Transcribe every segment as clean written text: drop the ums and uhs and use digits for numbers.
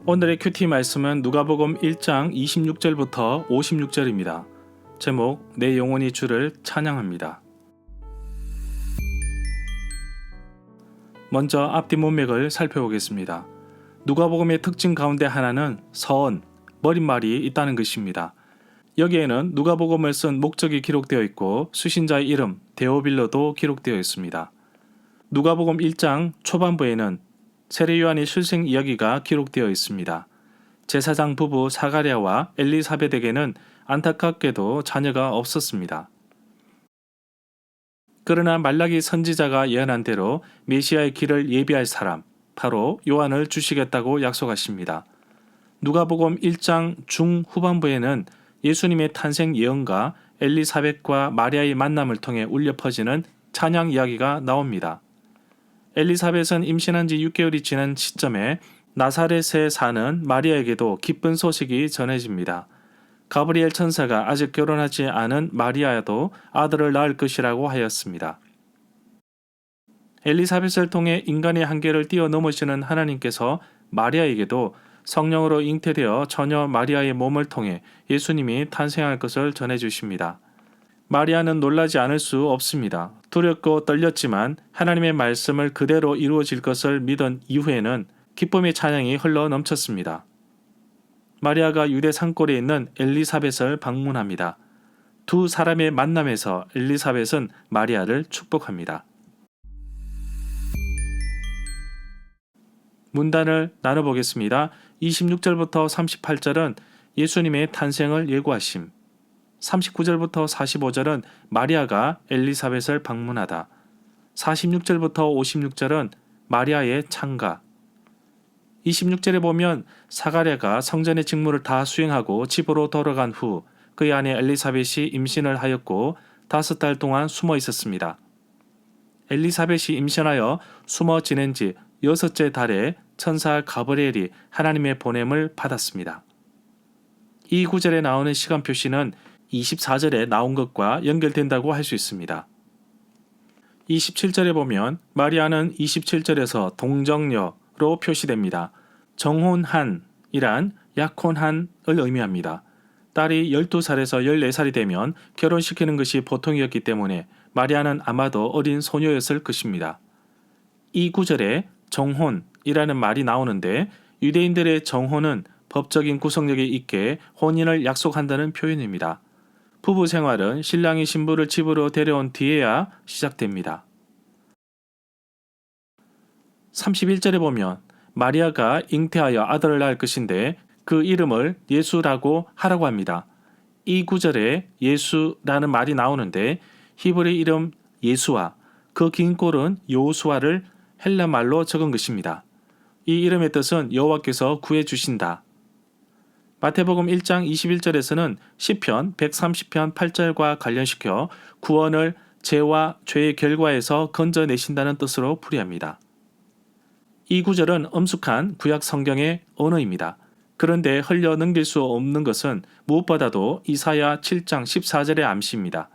오늘의 큐티 말씀은 누가복음 1장 26절부터 56절입니다. 제목 내 영혼이 주를 찬양합니다. 먼저 앞뒤 문맥을 살펴보겠습니다. 누가복음의 특징 가운데 하나는 서언, 머릿말이 있다는 것입니다. 여기에는 누가복음을 쓴 목적이 기록되어 있고 수신자의 이름, 데오빌로도 기록되어 있습니다. 누가복음 1장 초반부에는 세례 요한의 출생 이야기가 기록되어 있습니다. 제사장 부부 사가랴와 엘리사벳에게는 안타깝게도 자녀가 없었습니다. 그러나 말라기 선지자가 예언한 대로 메시아의 길을 예비할 사람, 바로 요한을 주시겠다고 약속하십니다. 누가복음 1장 중후반부에는 예수님의 탄생 예언과 엘리사벳과 마리아의 만남을 통해 울려 퍼지는 찬양 이야기가 나옵니다. 엘리사벳은 임신한 지 6개월이 지난 시점에 나사렛에 사는 마리아에게도 기쁜 소식이 전해집니다. 가브리엘 천사가 아직 결혼하지 않은 마리아도 아들을 낳을 것이라고 하였습니다. 엘리사벳을 통해 인간의 한계를 뛰어넘으시는 하나님께서 마리아에게도 성령으로 잉태되어 처녀 마리아의 몸을 통해 예수님이 탄생할 것을 전해주십니다. 마리아는 놀라지 않을 수 없습니다. 두렵고 떨렸지만 하나님의 말씀을 그대로 이루어질 것을 믿은 이후에는 기쁨의 찬양이 흘러 넘쳤습니다. 마리아가 유대 산골에 있는 엘리사벳을 방문합니다. 두 사람의 만남에서 엘리사벳은 마리아를 축복합니다. 문단을 나눠보겠습니다. 26절부터 38절은 예수님의 탄생을 예고하심, 39절부터 45절은 마리아가 엘리사벳을 방문하다, 46절부터 56절은 마리아의 창가, 26절에 보면 사가랴가 성전의 직무를 다 수행하고 집으로 돌아간 후 그의 아내 엘리사벳이 임신을 하였고 5달 동안 숨어 있었습니다. 엘리사벳이 임신하여 숨어 지낸 지 6째 달에 천사 가브리엘이 하나님의 보냄을 받았습니다. 이 구절에 나오는 시간 표시는 24절에 나온 것과 연결된다고 할 수 있습니다. 27절에 보면 마리아는 27절에서 동정녀로 표시됩니다. 정혼한이란 약혼한을 의미합니다. 딸이 12살에서 14살이 되면 결혼시키는 것이 보통이었기 때문에 마리아는 아마도 어린 소녀였을 것입니다. 이 구절에 정혼이라는 말이 나오는데 유대인들의 정혼은 법적인 구속력이 있게 혼인을 약속한다는 표현입니다. 부부 생활은 신랑이 신부를 집으로 데려온 뒤에야 시작됩니다. 31절에 보면 마리아가 잉태하여 아들을 낳을 것인데 그 이름을 예수라고 하라고 합니다. 이 구절에 예수라는 말이 나오는데 히브리 이름 예수와 그 긴 꼴은 요수아를 헬라 말로 적은 것입니다. 이 이름의 뜻은 여호와께서 구해주신다. 마태복음 1장 21절에서는 시편 130편 8절과 관련시켜 구원을 죄와 죄의 결과에서 건져내신다는 뜻으로 풀이합니다. 이 구절은 엄숙한 구약 성경의 언어입니다. 그런데 흘려 넘길 수 없는 것은 무엇보다도 이사야 7장 14절의 암시입니다.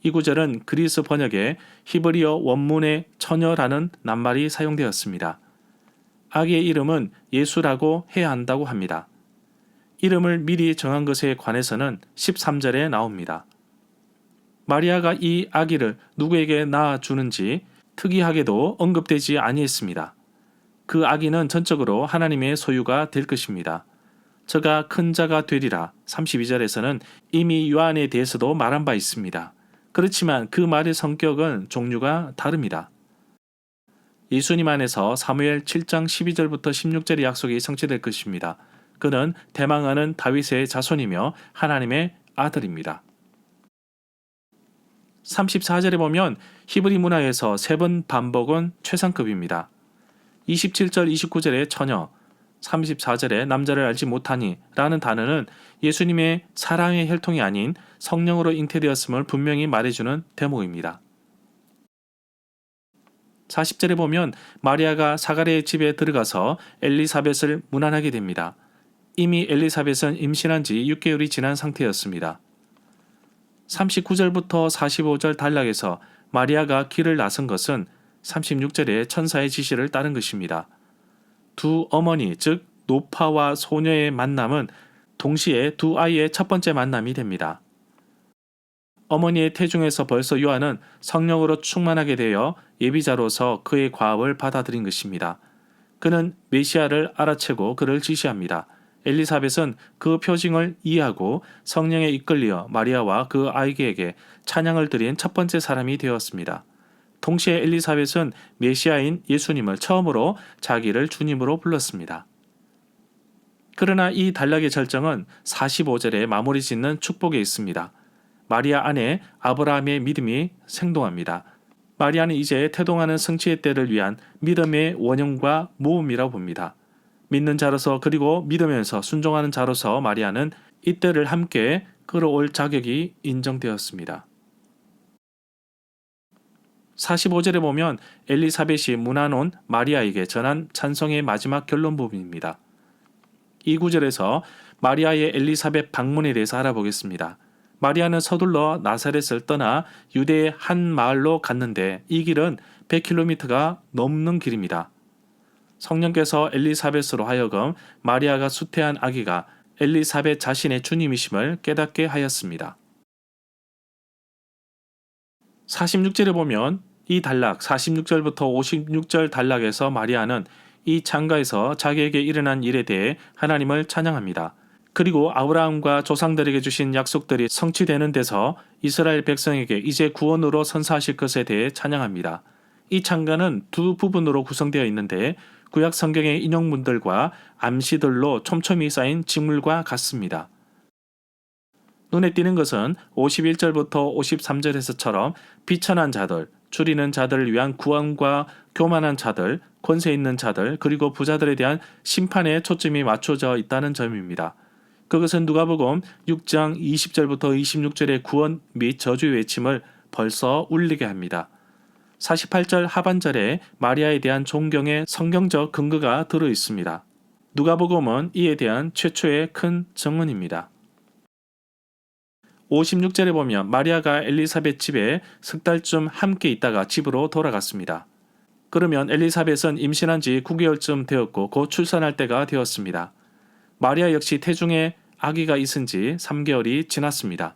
이 구절은 그리스 번역에 히브리어 원문의 처녀라는 낱말이 사용되었습니다. 아기의 이름은 예수라고 해야 한다고 합니다. 이름을 미리 정한 것에 관해서는 13절에 나옵니다. 마리아가 이 아기를 누구에게 낳아주는지 특이하게도 언급되지 아니했습니다. 그 아기는 전적으로 하나님의 소유가 될 것입니다. 저가 큰 자가 되리라 32절에서는 이미 요한에 대해서도 말한 바 있습니다. 그렇지만 그 말의 성격은 종류가 다릅니다. 예수님 안에서 사무엘 7장 12절부터 16절의 약속이 성취될 것입니다. 그는 대망하는 다윗의 자손이며 하나님의 아들입니다. 34절에 보면 히브리 문화에서 3번 반복은 최상급입니다. 27절 29절에 처녀, 34절에 남자를 알지 못하니 라는 단어는 예수님의 사랑의 혈통이 아닌 성령으로 잉태되었음을 분명히 말해주는 대목입니다. 40절에 보면 마리아가 사가랴의 집에 들어가서 엘리사벳을 문안하게 됩니다. 이미 엘리사벳은 임신한 지 6개월이 지난 상태였습니다. 39절부터 45절 단락에서 마리아가 길을 나선 것은 36절에 천사의 지시를 따른 것입니다. 두 어머니, 즉 노파와 소녀의 만남은 동시에 두 아이의 첫 번째 만남이 됩니다. 어머니의 태중에서 벌써 요한은 성령으로 충만하게 되어 예비자로서 그의 과업을 받아들인 것입니다. 그는 메시아를 알아채고 그를 지시합니다. 엘리사벳은 그 표징을 이해하고 성령에 이끌려 마리아와 그 아이에게 찬양을 드린 첫 번째 사람이 되었습니다. 동시에 엘리사벳은 메시아인 예수님을 처음으로 자기를 주님으로 불렀습니다. 그러나 이 단락의 절정은 45절에 마무리 짓는 축복에 있습니다. 마리아 안에 아브라함의 믿음이 생동합니다. 마리아는 이제 태동하는 성취의 때를 위한 믿음의 원형과 모음이라고 봅니다. 믿는 자로서 그리고 믿으면서 순종하는 자로서 마리아는 이 때를 함께 끌어올 자격이 인정되었습니다. 45절에 보면 엘리사벳이 문안온 마리아에게 전한 찬송의 마지막 결론 부분입니다. 이 구절에서 마리아의 엘리사벳 방문에 대해서 알아보겠습니다. 마리아는 서둘러 나사렛을 떠나 유대의 한 마을로 갔는데 이 길은 100km가 넘는 길입니다. 성령께서 엘리사벳으로 하여금 마리아가 수태한 아기가 엘리사벳 자신의 주님이심을 깨닫게 하였습니다. 46절에 보면 이 단락 46절부터 56절 단락에서 마리아는 이 창가에서 자기에게 일어난 일에 대해 하나님을 찬양합니다. 그리고 아브라함과 조상들에게 주신 약속들이 성취되는 데서 이스라엘 백성에게 이제 구원으로 선사하실 것에 대해 찬양합니다. 이 창가는 두 부분으로 구성되어 있는데 구약 성경의 인용문들과 암시들로 촘촘히 쌓인 직물과 같습니다. 눈에 띄는 것은 51절부터 53절에서처럼 비천한 자들, 줄이는 자들을 위한 구원과 교만한 자들, 권세 있는 자들, 그리고 부자들에 대한 심판에 초점이 맞춰져 있다는 점입니다. 그것은 누가복음 6장 20절부터 26절의 구원 및 저주의 외침을 벌써 울리게 합니다. 48절 하반절에 마리아에 대한 존경의 성경적 근거가 들어 있습니다. 누가복음은 이에 대한 최초의 큰 증언입니다. 56절에 보면 마리아가 엘리사벳 집에 석 달쯤 함께 있다가 집으로 돌아갔습니다. 그러면 엘리사벳은 임신한 지 9개월쯤 되었고 곧 출산할 때가 되었습니다. 마리아 역시 태중에 아기가 있은 지 3개월이 지났습니다.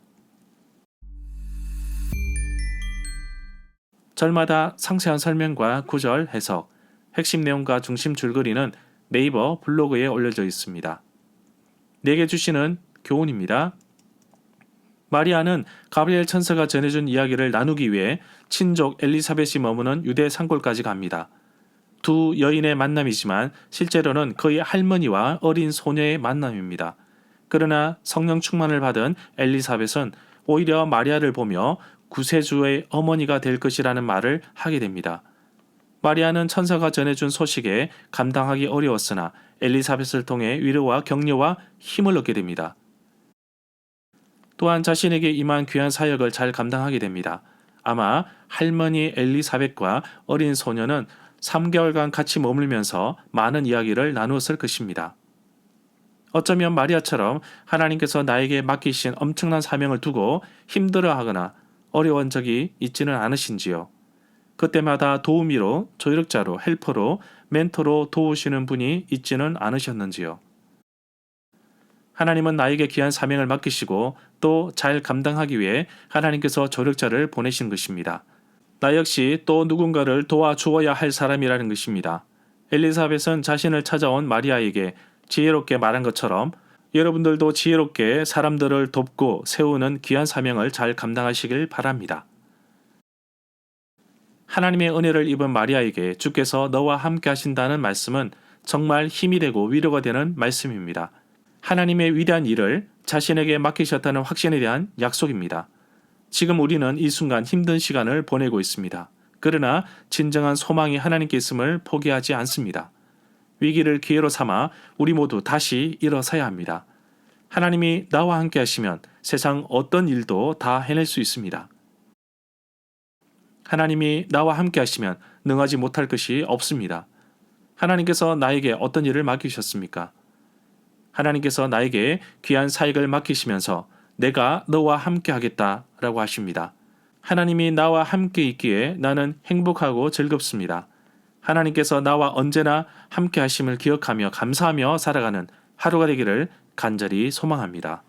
절마다 상세한 설명과 구절 해석, 핵심 내용과 중심 줄거리는 네이버 블로그에 올려져 있습니다. 내게 주시는 교훈입니다. 마리아는 가브리엘 천사가 전해준 이야기를 나누기 위해 친족 엘리사벳이 머무는 유대 산골까지 갑니다. 두 여인의 만남이지만 실제로는 그의 할머니와 어린 소녀의 만남입니다. 그러나 성령 충만을 받은 엘리사벳은 오히려 마리아를 보며 구세주의 어머니가 될 것이라는 말을 하게 됩니다. 마리아는 천사가 전해준 소식에 감당하기 어려웠으나 엘리사벳을 통해 위로와 격려와 힘을 얻게 됩니다. 또한 자신에게 임한 귀한 사역을 잘 감당하게 됩니다. 아마 할머니 엘리사벳과 어린 소녀는 3개월간 같이 머물면서 많은 이야기를 나누었을 것입니다. 어쩌면 마리아처럼 하나님께서 나에게 맡기신 엄청난 사명을 두고 힘들어하거나 어려운 적이 있지는 않으신지요? 그때마다 도우미로, 조력자로, 헬퍼로, 멘토로 도우시는 분이 있지는 않으셨는지요? 하나님은 나에게 귀한 사명을 맡기시고 또 잘 감당하기 위해 하나님께서 조력자를 보내신 것입니다. 나 역시 또 누군가를 도와주어야 할 사람이라는 것입니다. 엘리사벳은 자신을 찾아온 마리아에게 지혜롭게 말한 것처럼 여러분들도 지혜롭게 사람들을 돕고 세우는 귀한 사명을 잘 감당하시길 바랍니다. 하나님의 은혜를 입은 마리아에게 주께서 너와 함께 하신다는 말씀은 정말 힘이 되고 위로가 되는 말씀입니다. 하나님의 위대한 일을 자신에게 맡기셨다는 확신에 대한 약속입니다. 지금 우리는 이 순간 힘든 시간을 보내고 있습니다. 그러나 진정한 소망이 하나님께 있음을 포기하지 않습니다. 위기를 기회로 삼아 우리 모두 다시 일어서야 합니다. 하나님이 나와 함께 하시면 세상 어떤 일도 다 해낼 수 있습니다. 하나님이 나와 함께 하시면 능하지 못할 것이 없습니다. 하나님께서 나에게 어떤 일을 맡기셨습니까? 하나님께서 나에게 귀한 사역을 맡기시면서 내가 너와 함께 하겠다라고 하십니다. 하나님이 나와 함께 있기에 나는 행복하고 즐겁습니다. 하나님께서 나와 언제나 함께 하심을 기억하며 감사하며 살아가는 하루가 되기를 간절히 소망합니다.